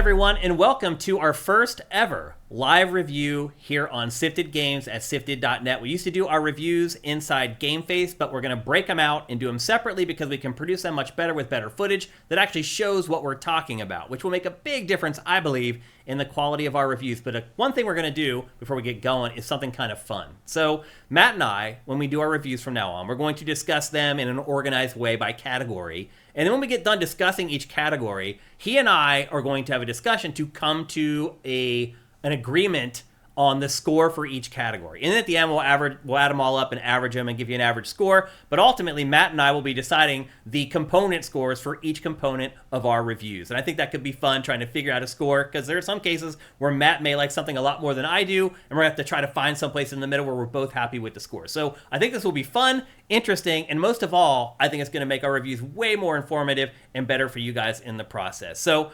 everyone, and welcome to our first ever live review here on SIFTD Games at SIFTD.net. We used to do our reviews inside GameFace, but we're going to break them out and do them separately because we can produce them much better with better footage that actually shows what we're talking about, which will make a big difference, I believe, in the quality of our reviews. But one thing we're going to do before we get going is something kind of fun. So Matt and I, when we do our reviews from now on, we're going to discuss them in an organized way by category. And then when we get done discussing each category, he and I are going to have a discussion to come to an agreement on the score for each category. And then at the end, we'll add them all up and average them and give you an average score. But ultimately, Matt and I will be deciding the component scores for each component of our reviews. And I think that could be fun, trying to figure out a score, because there are some cases where Matt may like something a lot more than I do, and we're going to have to try to find someplace in the middle where we're both happy with the score. So I think this will be fun, interesting, and most of all, I think it's going to make our reviews way more informative and better for you guys in the process. So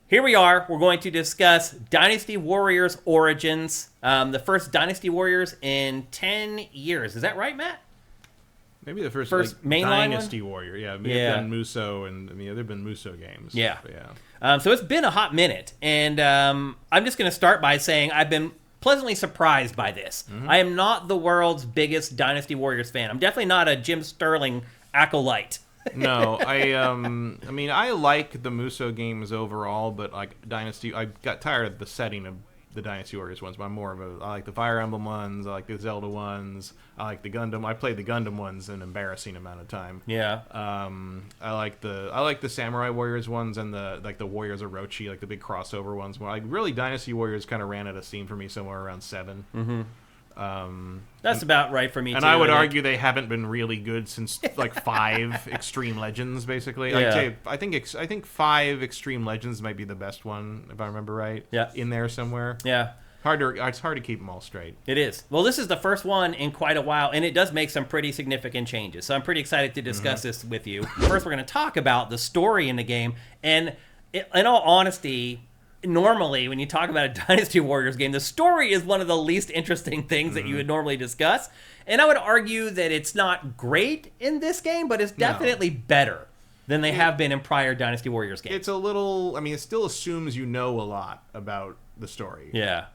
here we are. We're going to discuss Dynasty Warriors Origins, the first Dynasty Warriors in 10 years. Is that right, Matt? Maybe the first like, mainline Dynasty one? Warrior. Yeah, maybe yeah. Done Muso, and I mean, there have been Muso games. Yeah. Yeah. So it's been a hot minute, and I'm just going to start by saying I've been pleasantly surprised by this. I am not the world's biggest Dynasty Warriors fan. I'm definitely not a Jim Sterling acolyte. No, I mean, I like the Muso games overall, but like Dynasty, I got tired of the setting of the Dynasty Warriors ones. But I'm more of a, I like the Fire Emblem ones, I like the Zelda ones, I like the Gundam. I played the Gundam ones an embarrassing amount of time. Yeah. I like the Samurai Warriors ones and the Warriors Orochi, like the big crossover ones. Where like really Dynasty Warriors kind of ran out of steam for me somewhere around 7. Mm-hmm. That's about right for me, and too. I would argue they haven't been really good since like 5 Extreme Legends, basically. Yeah. I think 5 Extreme Legends might be the best one, if I remember right. Yeah. In there somewhere. Yeah. It's hard to keep them all straight. It is. Well, this is the first one in quite a while, and it does make some pretty significant changes. So I'm pretty excited to discuss this with you. First, we're going to talk about the story in the game, and in all honesty, normally when you talk about a Dynasty Warriors game, the story is one of the least interesting things that you would normally discuss. And I would argue that it's not great in this game, but it's definitely better than they have been in prior Dynasty Warriors games. It's a little, I mean, it still assumes you know a lot about the story. Yeah.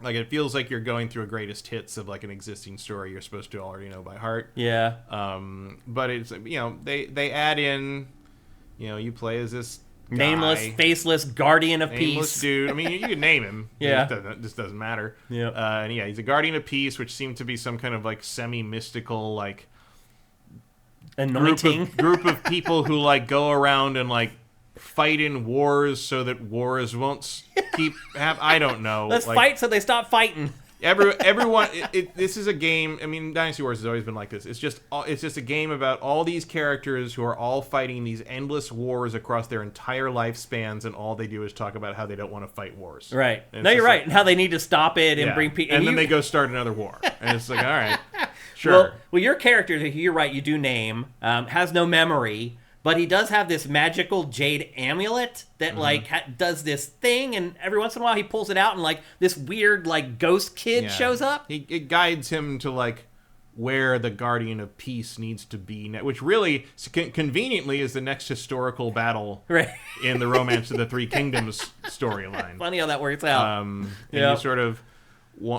Like, it feels like you're going through a greatest hits of like an existing story you're supposed to already know by heart. Yeah. But it's, they add in, you play as this nameless, faceless guardian of peace. Dude. I mean, you can name him. Yeah. It just doesn't matter. Yeah. And yeah, he's a guardian of peace, which seemed to be some kind of like semi-mystical, like anointing group of people who like go around and like fight in wars so that wars won't I don't know. Let's like, fight so they stop fighting. Everyone, this is a game. I mean, Dynasty Wars has always been like this. It's just a game about all these characters who are all fighting these endless wars across their entire lifespans, and all they do is talk about how they don't want to fight wars. Right. No, you're right. And how they need to stop it and bring people. And then they go start another war. And it's like, all right, sure. Well, your character, you're right, you do name, has no memory. But he does have this magical jade amulet that, does this thing, and every once in a while he pulls it out, and, like, this weird, like, ghost kid shows up. It guides him to, like, where the Guardian of Peace needs to be, which really, conveniently, is the next historical battle in the Romance of the Three Kingdoms storyline. Funny how that works out. You sort of...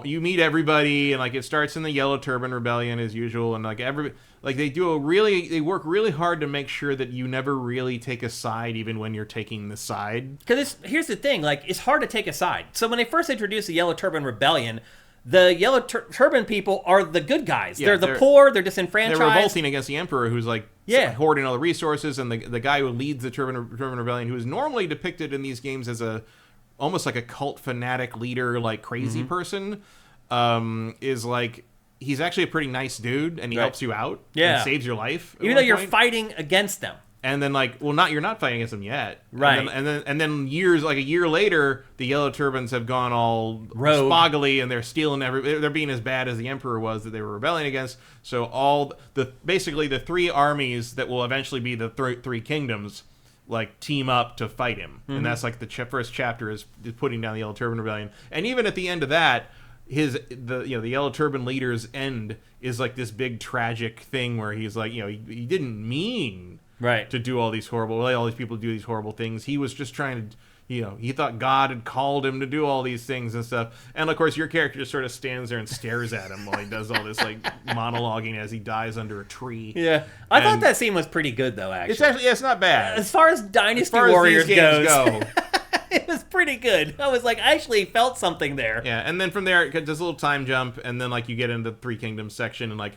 you meet everybody, and like it starts in the Yellow Turban Rebellion as usual, and they work really hard to make sure that you never really take a side, even when you're taking the side. Because here's the thing, like, it's hard to take a side. So when they first introduced the Yellow Turban Rebellion, the Yellow Turban people are the good guys. Yeah, they're the poor, they're disenfranchised. They're revolting against the Emperor, who's like hoarding all the resources, and the guy who leads the Turban Rebellion, who is normally depicted in these games as almost like a cult fanatic leader, like crazy person, is like, he's actually a pretty nice dude, and he helps you out and saves your life. Even though you're fighting against them. And then like, you're not fighting against them yet. Right. And then years, like a year later, the Yellow Turbans have gone all spoggly, and they're stealing they're being as bad as the Emperor was that they were rebelling against. So basically the 3 armies that will eventually be the 3 kingdoms, like, team up to fight him. And that's like the first chapter is putting down the Yellow Turban Rebellion. And even at the end of that, the Yellow Turban leader's end is like this big tragic thing where he's like, he didn't mean to do all these people do these horrible things. He was just trying to he thought God had called him to do all these things and stuff. And of course, your character just sort of stands there and stares at him while he does all this like monologuing as he dies under a tree. Yeah, I thought that scene was pretty good though. Actually, it's not bad as far as Dynasty Warriors these games go. It was pretty good. I was like, I actually felt something there. Yeah, and then from there, it does a little time jump, and then like you get into the Three Kingdoms section, and like,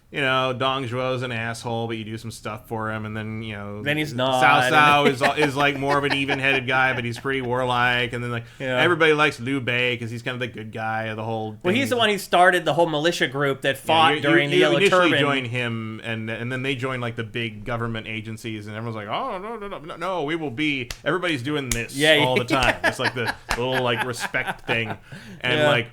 Dong Zhuo's an asshole, but you do some stuff for him, and then then he's not. Cao Cao is like more of an even-headed guy, but he's pretty warlike, and then like everybody likes Liu Bei because he's kind of the good guy of the whole thing. Well, he's the one who started the whole militia group that fought during the Yellow Turban. You initially join him, and then they join like the big government agencies, and everyone's like, oh no, we will be. Everybody's doing this all the time. It's like the little like respect thing, and like.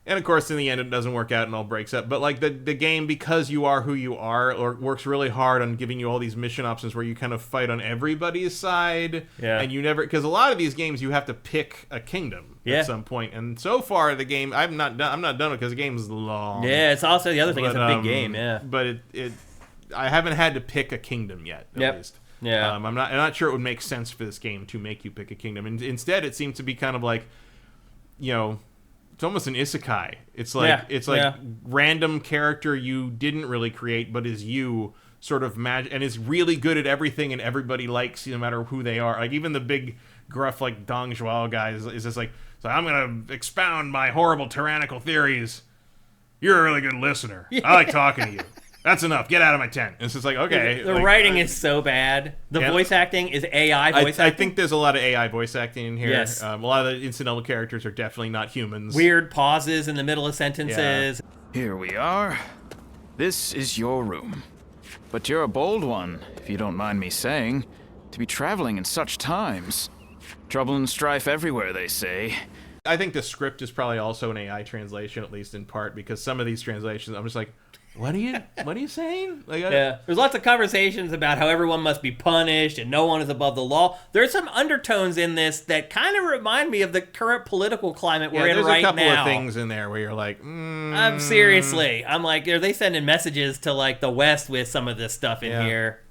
And of course, in the end, it doesn't work out and all breaks up. But like the game, because you are who you are, works really hard on giving you all these mission options where you kind of fight on everybody's side. Yeah. And you never, because a lot of these games you have to pick a kingdom at some point. And so far the game, I'm not done with it because the game is long. Yeah, it's also the other thing. It's a big game. Yeah. But I haven't had to pick a kingdom yet. At least. Yeah. I'm not sure it would make sense for this game to make you pick a kingdom. And instead, it seems to be kind of like, it's almost an isekai. It's like random character you didn't really create, but is you sort of and is really good at everything, and everybody likes no matter who they are. Like even the big gruff like Dong Zhuo guy is just like, so I'm gonna expound my horrible tyrannical theories. You're a really good listener. I like talking to you. That's enough. Get out of my tent. It's just like, okay. The writing is so bad. The voice acting is AI voice acting. I think there's a lot of AI voice acting in here. Yes. A lot of the incidental characters are definitely not humans. Weird pauses in the middle of sentences. Yeah. Here we are. This is your room. But you're a bold one, if you don't mind me saying, to be traveling in such times. Trouble and strife everywhere, they say. I think the script is probably also an AI translation, at least in part, because some of these translations, I'm just like, what are you saying? Like, there's lots of conversations about how everyone must be punished and no one is above the law. There's some undertones in this that kind of remind me of the current political climate we're in right now. There's a couple of things in there where you're like, I'm like, are they sending messages to like the West with some of this stuff in here?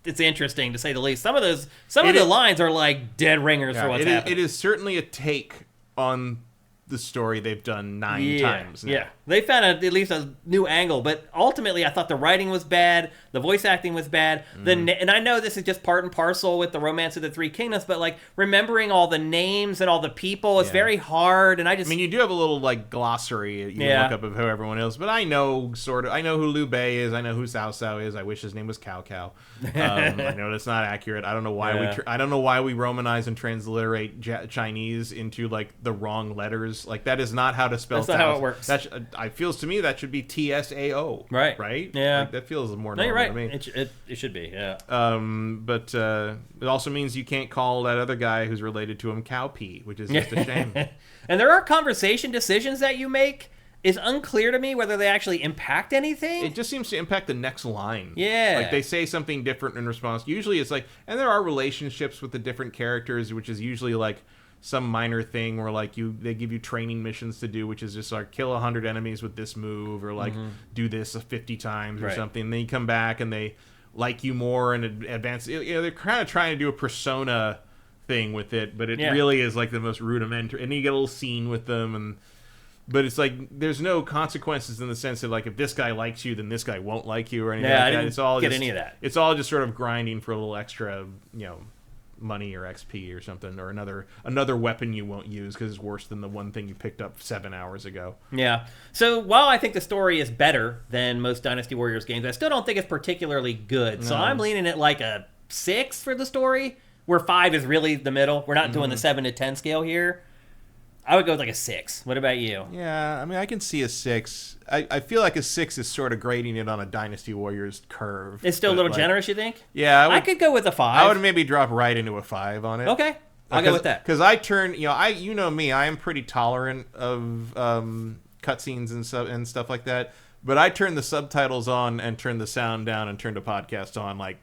It's interesting to say the least. Some of the lines are like dead ringers for what's happening. It is certainly a take on the story they've done 9 times now. Yeah, they found at least a new angle, but ultimately I thought the writing was bad, the voice acting was bad, and I know this is just part and parcel with the Romance of the Three Kingdoms, but like remembering all the names and all the people is very hard, and I mean, you do have a little like glossary you can look up of who everyone is, but I know who Liu Bei is, I know who Cao Cao is, I wish his name was Cao Cao. I know that's not accurate. I don't know why we romanize and transliterate Chinese into like the wrong letters. Like that is not how to spell. That's not how it works. It feels to me that should be TSAO. Right. Yeah. Like, that feels more normal. You're right. To me. It should be. Yeah. But it also means you can't call that other guy who's related to him Cow P, which is just a shame. And there are conversation decisions that you make. It's unclear to me whether they actually impact anything. It just seems to impact the next line. Yeah. Like they say something different in response. Usually it's like, and there are relationships with the different characters, which is usually like some minor thing where like they give you training missions to do, which is just like kill 100 enemies with this move, or like do this 50 times or something. And then you come back and they like you more and advance. They're kind of trying to do a persona thing with it, but it really is like the most rudimentary. And then you get a little scene with them, but it's like there's no consequences in the sense that like if this guy likes you, then this guy won't like you or anything like that. It's all any of that. It's all just sort of grinding for a little extra, money or XP or something, or another weapon you won't use because it's worse than the one thing you picked up 7 hours ago. Yeah. So while I think the story is better than most Dynasty Warriors games, I still don't think it's particularly good. No. So I'm leaning at like a 6 for the story, where 5 is really the middle. We're not doing the 7 to 10 scale here. I would go with like a 6. What about you? Yeah, I mean, I can see a 6. I feel like a 6 is sort of grading it on a Dynasty Warriors curve. It's still a little generous, you think? Yeah. I could go with a 5. I would maybe drop right into a 5 on it. Okay. I'll go with that. Because I turn, you know me, I am pretty tolerant of cutscenes and stuff like that. But I turn the subtitles on and turn the sound down and turn the podcast on like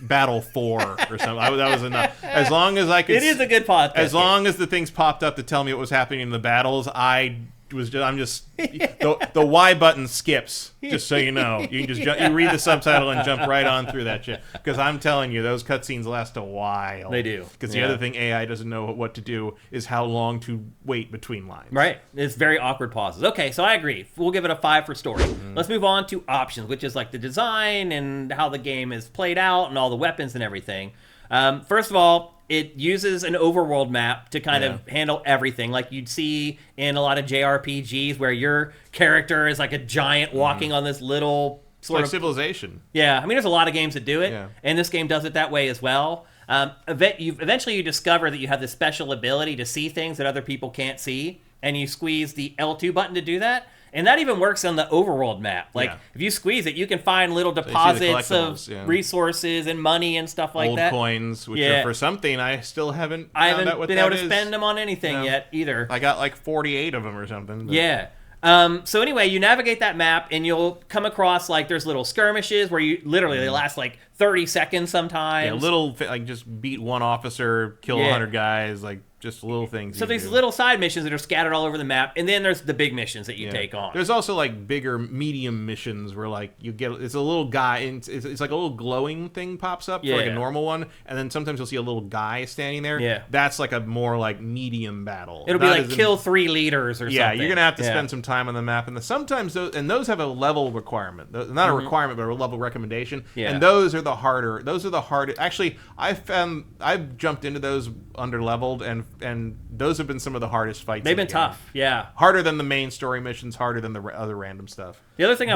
Battle 4 or something. That was enough. As long as I could. It is a good podcast. As long as the things popped up to tell me what was happening in the battles, I I'm just the Y button skips. Just so you know, you can just you read the subtitle and jump right on through that shit. Because I'm telling you, those cutscenes last a while. They do. Because the other thing AI doesn't know what to do is how long to wait between lines. Right. It's very awkward pauses. Okay, so I agree. We'll give it a 5 for story. Let's move on to options, which is like the design and how the game is played out and all the weapons and everything. First of all, it uses an overworld map to kind of handle everything, like you'd see in a lot of JRPGs where your character is like a giant walking on this little sort of Civilization. Yeah, I mean, there's a lot of games that do it, and this game does it that way as well. Eventually, you discover that you have this special ability to see things that other people can't see, and you squeeze the L2 button to do that. And that even works on the overworld map. Like, if you squeeze it, you can find little deposits of resources and money and stuff like that. Old coins, which are for something I still haven't I haven't been able to spend them on anything yet either. I got like 48 of them or something. But. Yeah. So anyway, you navigate that map, and you'll come across, like, there's little skirmishes where you literally, they last, like, 30 seconds sometimes. Yeah, little, like, just beat one officer, kill 100 guys, like, just little things. So these little side missions that are scattered all over the map, and then there's the big missions that you take on. There's also like bigger medium missions where like you get it's a little guy, and it's like a little glowing thing pops up for like a normal one, and then sometimes you'll see a little guy standing there. Yeah, that's like a more like medium battle. It'll be like kill 3 leaders or something. Yeah, you're gonna have to spend some time on the map, and sometimes those have a level requirement, not a requirement, but a level recommendation. Yeah, and those are the harder. Those are the hardest. Actually, I've jumped into those under leveled and those have been some of the hardest fights. They've been tough, harder than the main story missions, harder than the other random stuff. The other thing,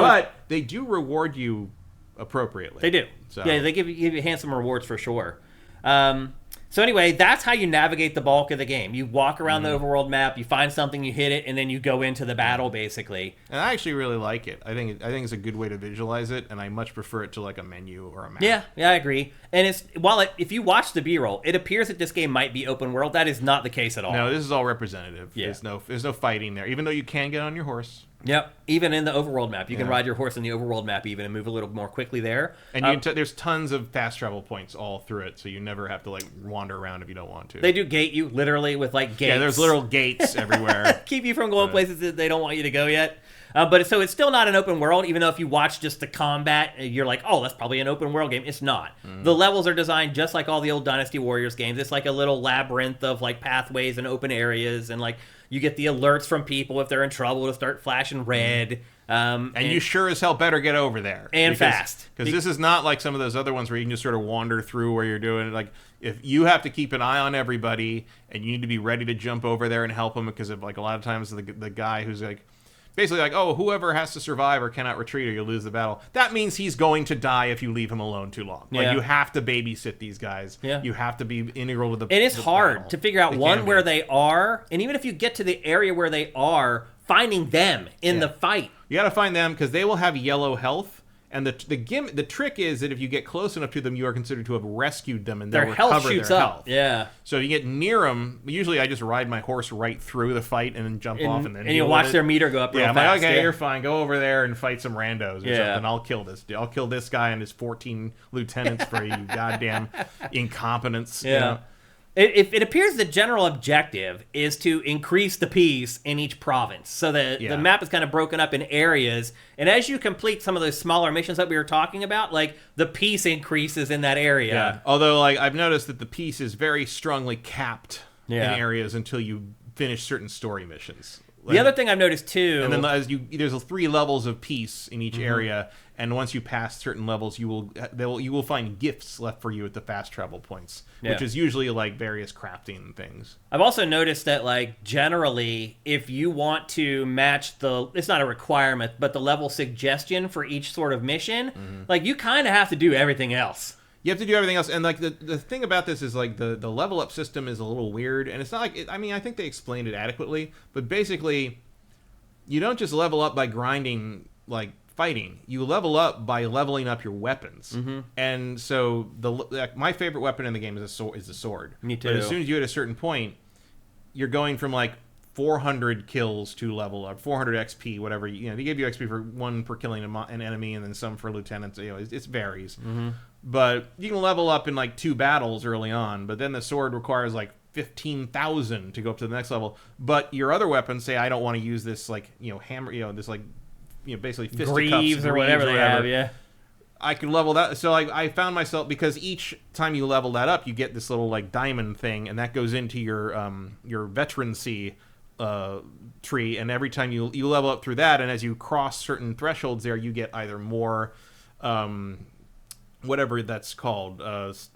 they do reward you appropriately. They do. So. Yeah, they give you handsome rewards for sure. So anyway, that's how you navigate the bulk of the game. You walk around the overworld map, you find something, you hit it, and then you go into the battle, basically. And I actually really like it. I think it's a good way to visualize it, and I much prefer it to like a menu or a map. Yeah, I agree. And if you watch the B-roll, it appears that this game might be open world. That is not the case at all. No, this is all representative. Yeah. There's no fighting there, even though you can get on your horse. Yep, even in the overworld map. You can ride your horse in the overworld map even and move a little more quickly there. And there's tons of fast travel points all through it, so you never have to like wander around if you don't want to. They do gate you, literally, with like gates. Yeah, there's literal gates everywhere. Keep you from going places that they don't want you to go yet. But so it's still not an open world, even though if you watch just the combat, you're like, oh, that's probably an open world game. It's not. The levels are designed just like all the old Dynasty Warriors games. It's like a little labyrinth of like pathways and open areas, and like you get the alerts from people if they're in trouble to start flashing red. And you sure as hell better get over there. Fast. Because this is not like some of those other ones where you can just sort of wander through where you're doing. Like, if you have to keep an eye on everybody, and you need to be ready to jump over there and help them, because of like a lot of times the guy who's like, basically like, oh, whoever has to survive or cannot retreat or you'll lose the battle. That means he's going to die if you leave him alone too long. Like, you have to babysit these guys. Yeah. You have to be integral to the It is hard to figure out, where they are, and even if you get to the area where they are, finding them in the fight. You got to find them because they will have yellow health. And the trick is that if you get close enough to them, you are considered to have rescued them, and they'll recover their health. Yeah. So if you get near them, usually I just ride my horse right through the fight and then jump off, and then you watch their meter go up real fast. Like, okay, you're fine. Go over there and fight some randos or something. I'll kill this. I'll kill this guy and his 14 lieutenants for you goddamn incompetence. Yeah. You know? It appears the general objective is to increase the peace in each province. So the map is kind of broken up in areas. And as you complete some of those smaller missions that we were talking about, like, the peace increases in that area. Yeah. Although, like, I've noticed that the peace is very strongly capped in areas until you finish certain story missions. Like, the other thing I've noticed too, and then there's 3 levels of peace in each area, and once you pass certain levels, you will find gifts left for you at the fast travel points, which is usually like various crafting things. I've also noticed that, like, generally, if you want to match it's not a requirement, but the level suggestion for each sort of mission, like, you kind of have to do everything else. You have to do everything else, and like the thing about this is like the level up system is a little weird, and it's not like I mean, I think they explained it adequately, but basically, you don't just level up by grinding like fighting. You level up by leveling up your weapons, and so my favorite weapon in the game is the sword. Me too. But as soon as you hit a certain point, you're going from like 400 kills to level up, 400 XP, whatever. You know, they give you XP for 1 per killing an enemy, and then some for lieutenants. You know, it varies. But you can level up in like 2 battles early on, but then the sword requires like 15,000 to go up to the next level. But your other weapons, say I don't want to use this like hammer, this like basically fisticuffs, greaves or whatever they have, yeah. I can level that. So I found myself, because each time you level that up, you get this little like diamond thing, and that goes into your veterancy tree. And every time you level up through that, and as you cross certain thresholds there, you get either more whatever that's called,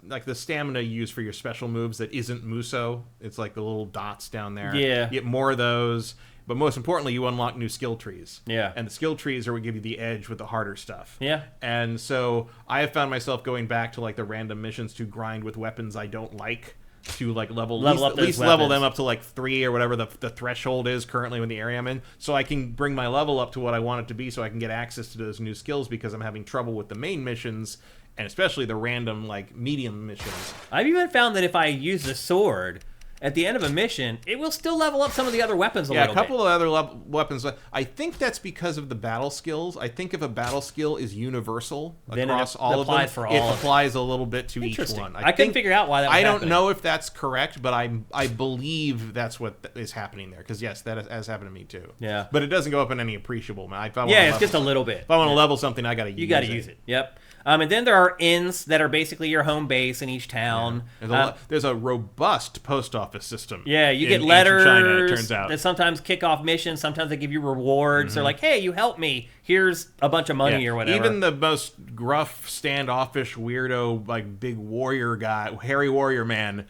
like the stamina you use for your special moves that isn't musuo. It's like the little dots down there. Yeah. You get more of those. But most importantly, you unlock new skill trees. Yeah. And the skill trees are what give you the edge with the harder stuff. Yeah. And so I have found myself going back to like the random missions to grind with weapons I don't like, to like level up at least level them up to like 3 or whatever the threshold is currently in the area I'm in, so I can bring my level up to what I want it to be, so I can get access to those new skills, because I'm having trouble with the main missions, and especially the random like medium missions. I've even found that if I use the sword at the end of a mission, it will still level up some of the other weapons a little bit. Yeah, a couple of other weapons. I think that's because of the battle skills. I think if a battle skill is universal across all of them, it applies a little bit to each one. I couldn't figure out why that was happening. I don't know if that's correct, but I believe that's what is happening there. Because, yes, that has happened to me, too. Yeah. But it doesn't go up in any appreciable amount. It's just a little bit. If I want to level something, I got to use it. You got to use it. Yep. And then there are inns that are basically your home base in each town. Yeah. There's a robust post office system. Yeah, you get letters China, it turns out. that sometimes kick off missions. Sometimes they give you rewards. Mm-hmm. They're like, hey, you helped me. Here's a bunch of money or whatever. Even the most gruff, standoffish, weirdo, like big warrior guy, hairy warrior man,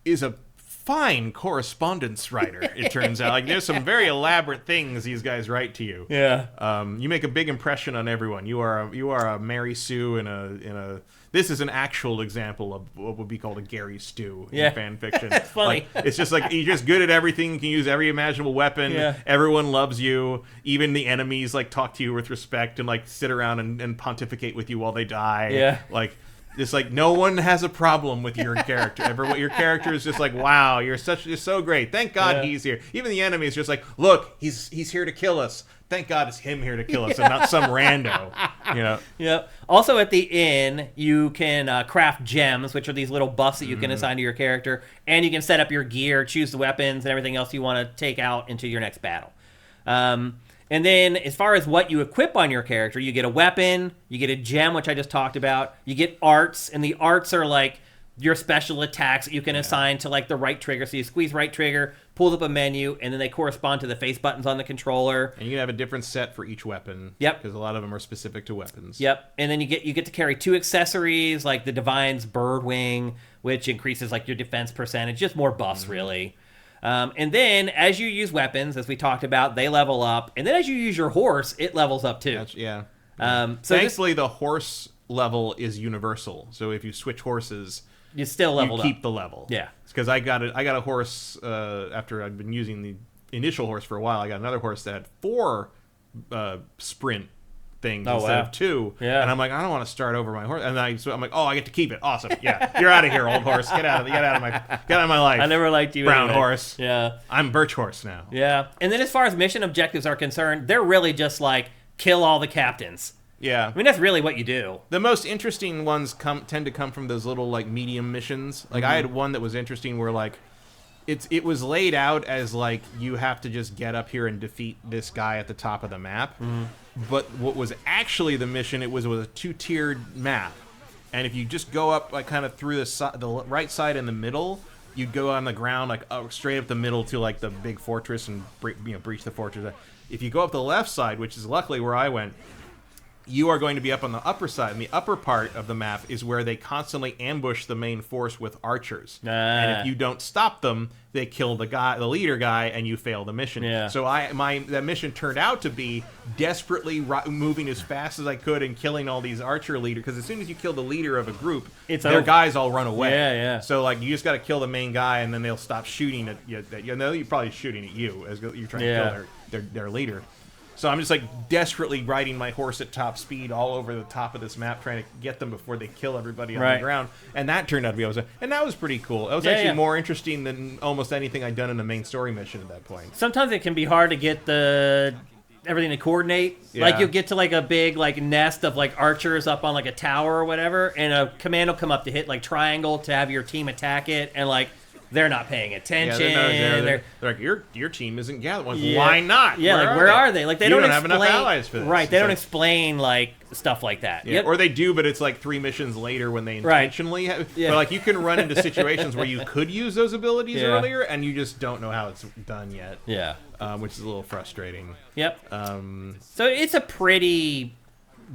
is a fine correspondence writer, it turns out. Like, there's some very elaborate things these guys write to you. Yeah. You make a big impression on everyone. You are a Mary Sue in a this is an actual example of what would be called a Gary Stew in fan fiction. That's funny. Like, it's just like, you're just good at everything. You can use every imaginable weapon. Yeah. Everyone loves you. Even the enemies like talk to you with respect and like sit around and pontificate with you while they die. Yeah. Like, it's like no one has a problem with your character. Your character is just like, wow, you're so great. Thank God he's here. Even the enemy is just like, look, he's here to kill us. Thank God it's him here to kill us and not some rando. Yep. Also at the inn, you can craft gems, which are these little buffs that you can assign to your character, and you can set up your gear, choose the weapons and everything else you want to take out into your next battle. And then as far as what you equip on your character, you get a weapon, you get a gem, which I just talked about, you get arts, and the arts are like your special attacks that you can assign to like the right trigger. So you squeeze right trigger, pulls up a menu, and then they correspond to the face buttons on the controller. And you can have a different set for each weapon. Yep. Because a lot of them are specific to weapons. Yep. And then you get to carry 2 accessories, like the Divine's Bird Wing, which increases like your defense percentage, just more buffs really. And then as you use weapons, as we talked about, they level up. And then as you use your horse, it levels up too. So thankfully, the horse level is universal. So if you switch horses, you still level up. You keep the level. Yeah. Because I got a horse after I'd been using the initial horse for a while. I got another horse that had 4 sprint things instead of 2. Yeah. And I'm like, I don't want to start over my horse. And so I'm like, oh, I get to keep it. Awesome. Yeah. You're out of here, old horse. Get out of my life. I never liked you brown anyway. Horse. Yeah. I'm Birch Horse now. Yeah. And then as far as mission objectives are concerned, they're really just like kill all the captains. Yeah. I mean, that's really what you do. The most interesting ones tend to come from those little like medium missions. Like I had one that was interesting where like it was laid out as like you have to just get up here and defeat this guy at the top of the map. But what was actually the mission, it was a 2-tiered map. And if you just go up like kind of through the right side in the middle, you'd go on the ground like straight up the middle to like the big fortress and breach the fortress. If you go up the left side, which is luckily where I went, you are going to be up on the upper side, and the upper part of the map is where they constantly ambush the main force with archers. And if you don't stop them, they kill the leader guy, and you fail the mission. Yeah. So that mission turned out to be desperately moving as fast as I could and killing all these archer leaders, because as soon as you kill the leader of a group, their guys all run away. Yeah. So like you just got to kill the main guy, and then they'll stop shooting at you. You're probably shooting at you as you're trying to kill their leader. So I'm just like desperately riding my horse at top speed all over the top of this map, trying to get them before they kill everybody on the ground. And that turned out to be awesome. And that was pretty cool. It was actually more interesting than almost anything I'd done in the main story mission at that point. Sometimes it can be hard to get everything to coordinate. Yeah. Like you'll get to like a big like nest of like archers up on like a tower or whatever, and a command will come up to hit like triangle to have your team attack it, and like they're not paying attention. They're like, your team isn't gathered. Yeah. Why not? Yeah, where are they? Like, they don't have enough allies for this. Right, they don't explain, like, stuff like that. Yeah. Or they do, but it's like 3 missions later when they intentionally have. Yeah. But, like, you can run into situations where you could use those abilities earlier, and you just don't know how it's done yet. Yeah. Which is a little frustrating. Yep. So it's a pretty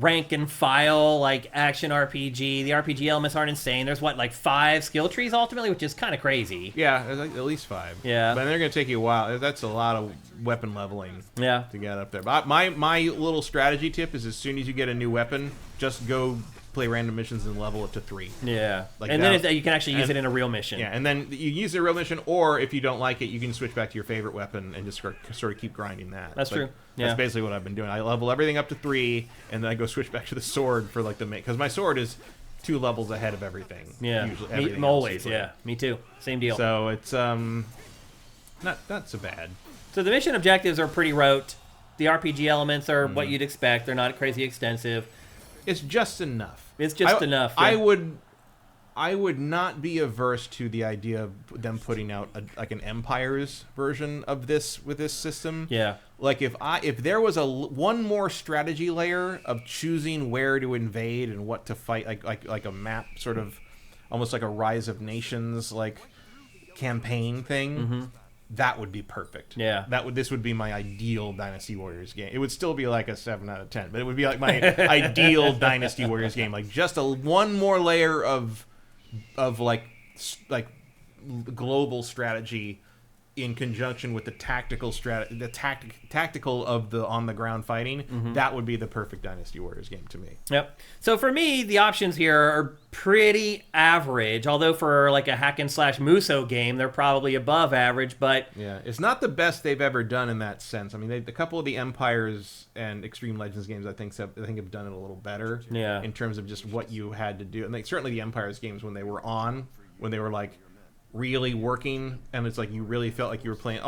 rank and file, like, action RPG. The RPG elements aren't insane. There's, like 5 skill trees ultimately, which is kind of crazy. Yeah, there's like at least 5. Yeah. But they're going to take you a while. That's a lot of weapon leveling to get up there. But my little strategy tip is as soon as you get a new weapon, just go play random missions and level it to 3. Yeah. Like and then you can actually use it in a real mission. Yeah, and then you use a real mission, or if you don't like it, you can switch back to your favorite weapon and just sort of keep grinding that. That's true. Yeah. That's basically what I've been doing. I level everything up to 3, and then I go switch back to the sword for like the main, because my sword is 2 levels ahead of everything. Yeah. Usually, always. Yeah. Me too. Same deal. So it's not so bad. So the mission objectives are pretty rote. The RPG elements are what you'd expect. They're not crazy extensive. It's just enough. It's just enough. Yeah. I would not be averse to the idea of them putting out an Empires version of this with this system. Yeah. Like if there was one more strategy layer of choosing where to invade and what to fight, like a map, sort of almost like a Rise of Nations like campaign thing. That would be perfect. Yeah. This would be my ideal Dynasty Warriors game. It would still be like a 7 out of 10, but it would be like my ideal Dynasty Warriors game. Like just one more layer of like global strategy in conjunction with the tactical tactical of the on the ground fighting. That would be the perfect Dynasty Warriors game to me. Yep. So for me, the options here are pretty average. Although for like a hack and slash musuo game, they're probably above average. But yeah, it's not the best they've ever done in that sense. I mean, a couple of the Empires and Extreme Legends games, I think have done it a little better. Yeah. In terms of just what you had to do, and certainly the Empires games when they were like really working, and it's like you really felt like you were playing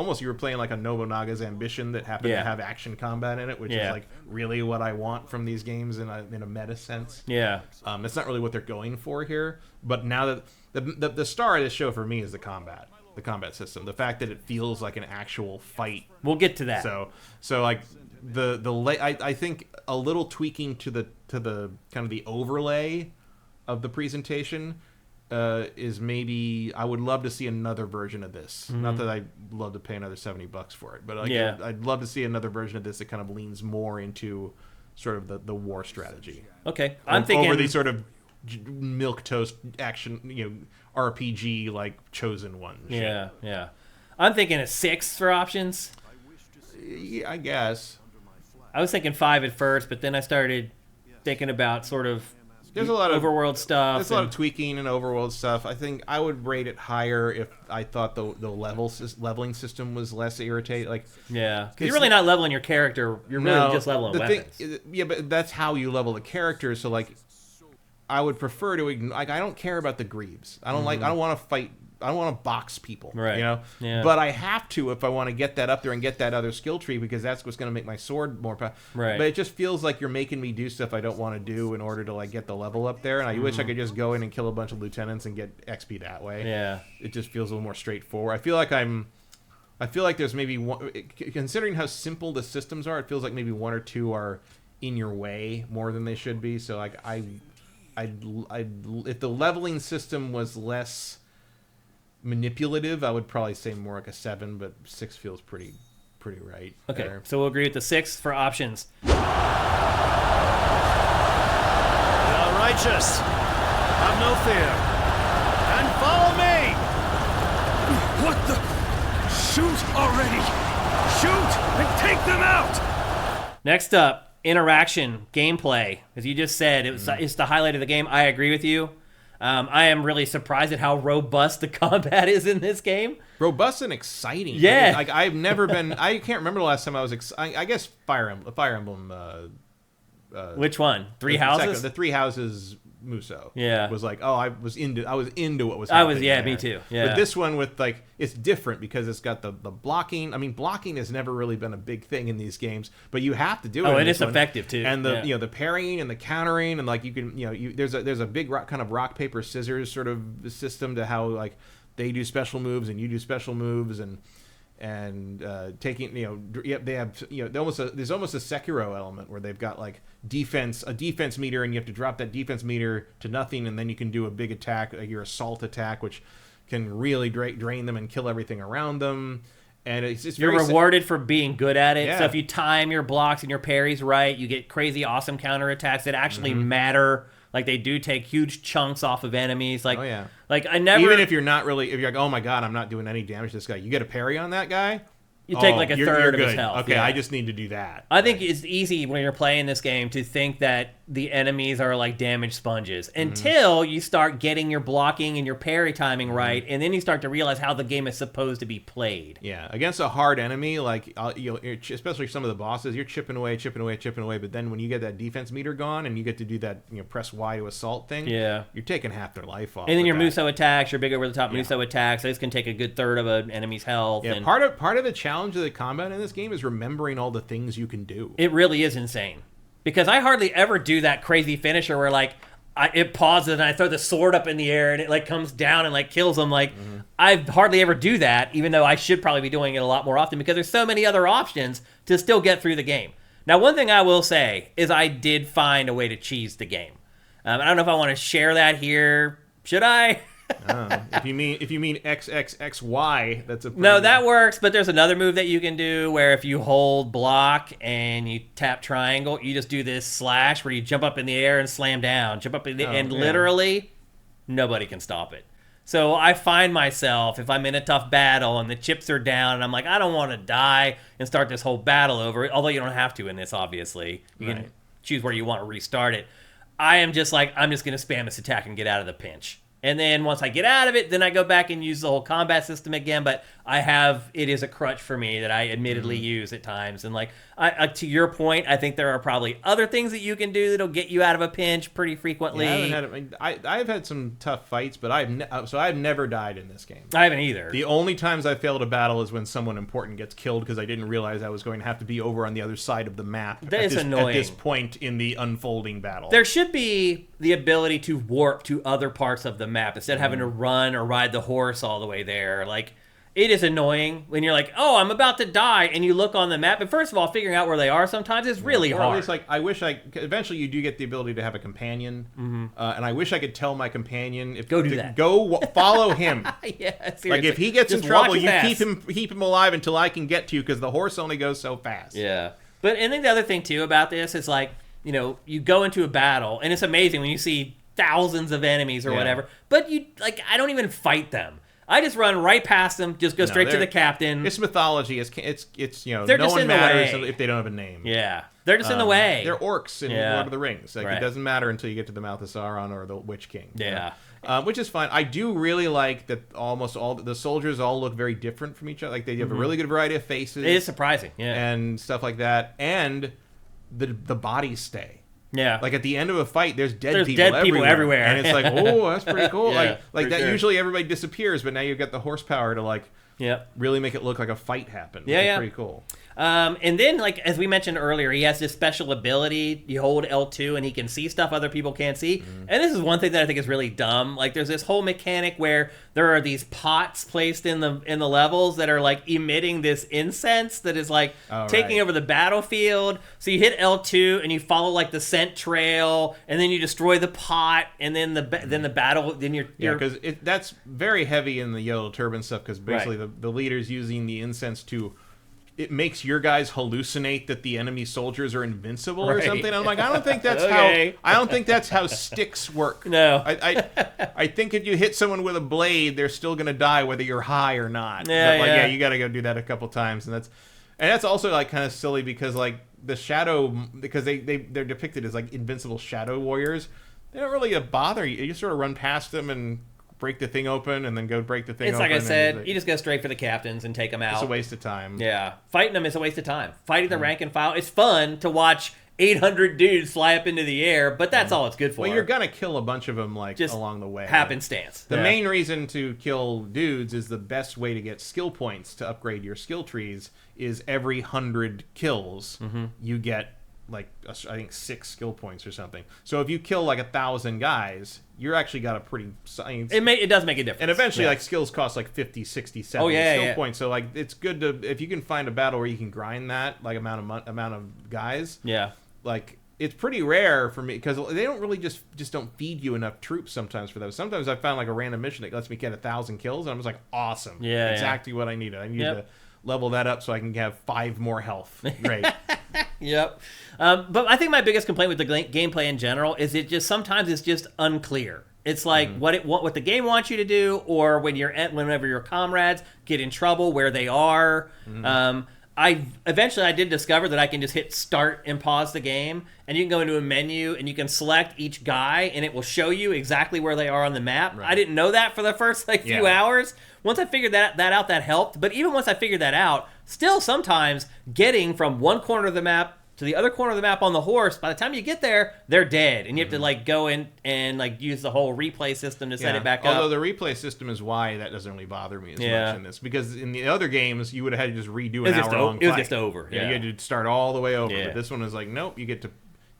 like a Nobunaga's Ambition that happened to have action combat in it, which is like really what I want from these games in a meta sense. Yeah. That's not really what they're going for here, but now that the star of this show for me is the combat system, the fact that it feels like an actual fight. We'll get to that. So like I think a little tweaking to the kind of the overlay of the presentation is maybe I would love to see another version of this. Not that I'd love to pay another $70 for it, but I'd love to see another version of this that kind of leans more into sort of the war strategy. Okay, I'm thinking over the sort of milquetoast action, RPG like chosen one. Yeah, yeah. I'm thinking a 6 for options. Yeah, I guess. I was thinking 5 at first, but then I started thinking about sort of there's a lot of overworld stuff. There's a lot of tweaking and overworld stuff. I think I would rate it higher if I thought the leveling system was less irritating. Like, yeah, because you're really not leveling your character. You're really just leveling weapons. But that's how you level the character. So like, I would prefer to I don't care about the greaves. I don't I don't want to fight. I don't want to box people, right? Yeah. But I have to if I want to get that up there and get that other skill tree, because that's what's going to make my sword more powerful. Right. But it just feels like you're making me do stuff I don't want to do in order to like get the level up there. And I wish I could just go in and kill a bunch of lieutenants and get XP that way. Yeah. It just feels a little more straightforward. I feel like there's maybe one, considering how simple the systems are, it feels like maybe 1 or 2 are in your way more than they should be. So like if the leveling system was less manipulative, I would probably say more like a 7, but 6 feels pretty right. Okay, there. so we'll agree with the 6 for options. The righteous, have no fear, and follow me! What the? Shoot already! Shoot and take them out! Next up, interaction, gameplay. As you just said, it's the highlight of the game. I agree with you. I am really surprised at how robust the combat is in this game. Robust and exciting. Yeah. I mean, like I've never been. I can't remember the last time I was. I guess Fire Emblem. Which one? Three Houses. The Three Houses musuo. Yeah. Was like, I was into what was. I was. happening Yeah, there. me too. Yeah. But this one with like, it's different because it's got the blocking. I mean, blocking has never really been a big thing in these games, but you have to do it. Oh, in and this it's one. effective too. And the the parrying and the countering, and like you can there's a big kind of rock paper scissors sort of system to how like they do special moves and you do special moves, and taking, they have, there's almost a Sekiro element where they've got like a defense meter, and you have to drop that defense meter to nothing, and then you can do a big attack, like your assault attack, which can really drain them and kill everything around them. And you're rewarded for being good at it. Yeah. So if you time your blocks and your parries right, you get crazy awesome counterattacks that actually matter. Like, they do take huge chunks off of enemies. Like, like I never... Even if you're like, oh my god, I'm not doing any damage to this guy, you get a parry on that guy, you take like a third of his health. Okay, I just need to do that. I think it's easy when you're playing this game to think that the enemies are like damage sponges until you start getting your blocking and your parry timing right, and then you start to realize how the game is supposed to be played. Yeah, against a hard enemy, like especially some of the bosses, you're chipping away, but then when you get that defense meter gone and you get to do that, press Y to assault thing, you're taking half their life off. And then your musuo attacks, your big over the top musuo attacks, those can take a good third of an enemy's health. Yeah, and part of the challenge of the combat in this game is remembering all the things you can do. It really is insane. Because I hardly ever do that crazy finisher where, like, it pauses and I throw the sword up in the air and it, like, comes down and, like, kills them. Like, I hardly ever do that, even though I should probably be doing it a lot more often because there's so many other options to still get through the game. Now, one thing I will say is I did find a way to cheese the game. I don't know if I want to share that here. Should I? If you mean XXXY, that's a no, that works. But there's another move that you can do where if you hold block and you tap triangle, you just do this slash where you jump up in the air and slam down, and literally nobody can stop it. So I find myself, if I'm in a tough battle and the chips are down and I'm like, I don't want to die and start this whole battle over, although you don't have to in this, obviously. You can choose where you want to restart it. I am just like, I'm just going to spam this attack and get out of the pinch. And then once I get out of it, then I go back and use the whole combat system again. But it is a crutch for me that I admittedly use at times. And like, to your point, I think there are probably other things that you can do that'll get you out of a pinch pretty frequently. I've had some tough fights, but I've never died in this game. I haven't either. The only times I failed a battle is when someone important gets killed because I didn't realize I was going to have to be over on the other side of the map. That is annoying. At this point in the unfolding battle. There should be the ability to warp to other parts of the map instead of having to run or ride the horse all the way there. Like, it is annoying when you're like, oh, I'm about to die, and you look on the map. And first of all, figuring out where they are sometimes is really hard. At least, like, eventually you do get the ability to have a companion, and I wish I could tell my companion follow him. Yeah, seriously. Like, if he gets in trouble, you keep him alive until I can get to you, because the horse only goes so fast. Yeah. But I think the other thing too about this is like, you go into a battle, and it's amazing when you see thousands of enemies or whatever, but I don't even fight them. I just run right past them, just go straight to the captain. It's mythology. It's they're no just one in the matters way. if they don't have a name. Yeah, they're just in the way. They're orcs in Lord of the Rings. Like, right. It doesn't matter until you get to the Mouth of Sauron or the Witch King. Yeah. Which is fine. I do really like that almost all the soldiers all look very different from each other. Like, they have a really good variety of faces. It is surprising, and stuff like that. And the bodies stay. Yeah. Like, at the end of a fight, there's dead people everywhere. And it's like, oh, that's pretty cool. like that. Sure. Usually everybody disappears, but now you've got the horsepower to really make it look like a fight happened. Yeah, pretty cool. And then, like, as we mentioned earlier, he has this special ability. You hold L2 and he can see stuff other people can't see. And this is one thing that I think is really dumb. Like, there's this whole mechanic where there are these pots placed in the levels that are like emitting this incense that is like taking over the battlefield. So you hit L2 and you follow like the scent trail, and then you destroy the pot, and then the battle. Then because that's very heavy in the Yellow Turban stuff. Because basically the leader's using the incense to. It makes your guys hallucinate that the enemy soldiers are invincible or something. And I'm like, I don't think that's I don't think that's how sticks work. No, I think if you hit someone with a blade, they're still gonna die whether you're high or not. Yeah, you got to go do that a couple times, and that's also like kind of silly because like the shadow, because they're depicted as like invincible shadow warriors. They don't really bother you. You just sort of run past them and break the thing open and then go break the thing open. It's like I said, you just go straight for the captains and take them out. It's a waste of time. Yeah. Fighting them is a waste of time. Fighting the rank and file, it's fun to watch 800 dudes fly up into the air, but that's all it's good for. Well, you're going to kill a bunch of them just along the way. Happenstance. The main reason to kill dudes is the best way to get skill points to upgrade your skill trees is every 100 kills you get I think 6 skill points or something. So if you kill like 1,000 guys, you're actually got a pretty. It does make a difference. And eventually, like skills cost like 50, 60, 70 skill points. So like it's good to if you can find a battle where you can grind that like amount of guys. Yeah. Like it's pretty rare for me because they don't really just don't feed you enough troops sometimes for those. Sometimes I found like a random mission that lets me get 1,000 kills, and I was like, awesome. Yeah. Exactly what I needed. I need to level that up so I can have 5 more health. Great. Yep. But I think my biggest complaint with the gameplay in general is it just sometimes it's just unclear. It's like what the game wants you to do, or whenever your comrades get in trouble, where they are. I did discover that I can just hit start and pause the game, and you can go into a menu and you can select each guy, and it will show you exactly where they are on the map. Right. I didn't know that for the first few hours. Once I figured that out, that helped. But even once I figured that out, still sometimes getting from one corner of the map to the other corner of the map on the horse, by the time you get there, they're dead. And you have to like go in and like use the whole replay system to set it back up. Although the replay system is why that doesn't really bother me as much in this. Because in the other games, you would have had to just redo an hour-long fight. It was just over. Yeah, you had to start all the way over. But this one is like, nope, you get to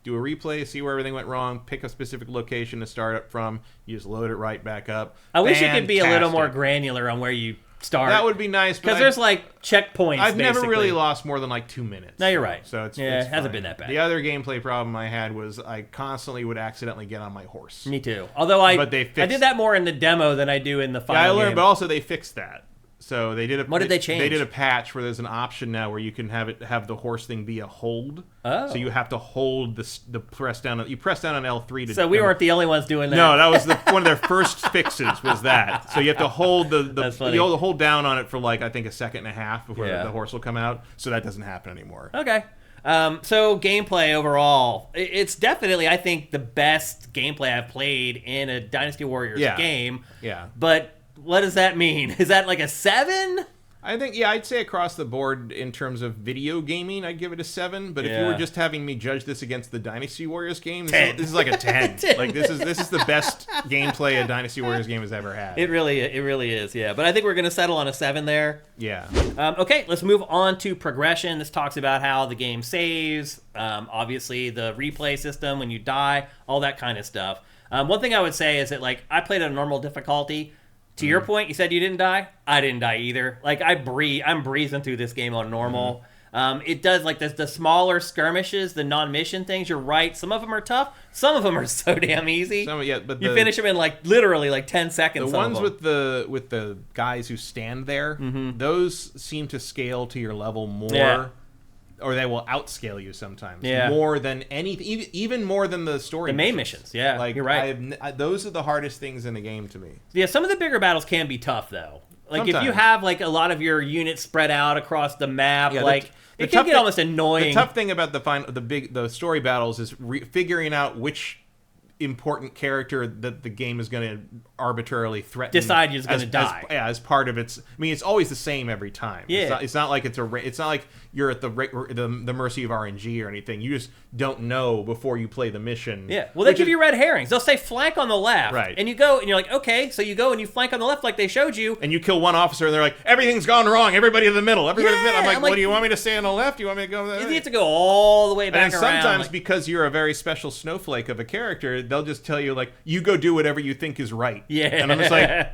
do a replay, see where everything went wrong, pick a specific location to start up from, you just load it right back up. I wish you could be a little more granular on where you start. That would be nice. Because there's like checkpoints, I've never really lost more than like 2 minutes. No, you're right. So it hasn't been that bad. The other gameplay problem I had was I constantly would accidentally get on my horse. Me too. Although I did that more in the demo than I do in the final game. I learned, but also they fixed that. So they did what did they change? They did a patch where there's an option now where you can have the horse thing be a hold. Oh. So you have to hold the press down. You press down on L3 to. So we weren't the only ones doing that. No, that was one of their first fixes was that. So you have to hold you hold down on it for like I think a second and a half before the horse will come out. So that doesn't happen anymore. Okay. So gameplay overall, it's definitely I think the best gameplay I've played in a Dynasty Warriors game. Yeah. But what does that mean? Is that like a 7? I think, I'd say across the board in terms of video gaming, I'd give it a 7. But if you were just having me judge this against the Dynasty Warriors game, this is like a 10. 10. Like this is the best gameplay a Dynasty Warriors game has ever had. It really is, yeah. But I think we're going to settle on a 7 there. Yeah. Okay, let's move on to progression. This talks about how the game saves, obviously the replay system when you die, all that kind of stuff. One thing I would say is that like I played at a normal difficulty. To your point, you said you didn't die. I didn't die either. Like I'm breezing through this game on normal. It does like the smaller skirmishes, the non-mission things. You're right. Some of them are tough. Some of them are so damn easy. But you finish them in like literally like 10 seconds. The ones with the guys who stand there, those seem to scale to your level more. Yeah. Or they will outscale you sometimes. Yeah. More than anything, even more than the story. The main missions, yeah. Like, you're right. Those are the hardest things in the game to me. Yeah, some of the bigger battles can be tough, though. Like, sometimes. If you have, like, a lot of your units spread out across the map, it can get almost annoying. The tough thing about the story battles is figuring out which important character that the game is going to arbitrarily threaten. Decide he's going to die. As part of its. I mean, it's always the same every time. Yeah. It's not like it's not like you're at the mercy of RNG or anything. You just don't know before you play the mission. Yeah. Well, they give you red herrings. They'll say flank on the left. Right. And you go and you're like, okay, so you go and you flank on the left like they showed you. And you kill one officer and they're like, everything's gone wrong. Everybody in the middle. Everybody in the middle. I'm like, what do you want me to stay on the left? Do you want me to go? You have to go all the way back around. And sometimes because you're a very special snowflake of a character, they'll just tell you like, you go do whatever you think is right. Yeah. And I'm just like,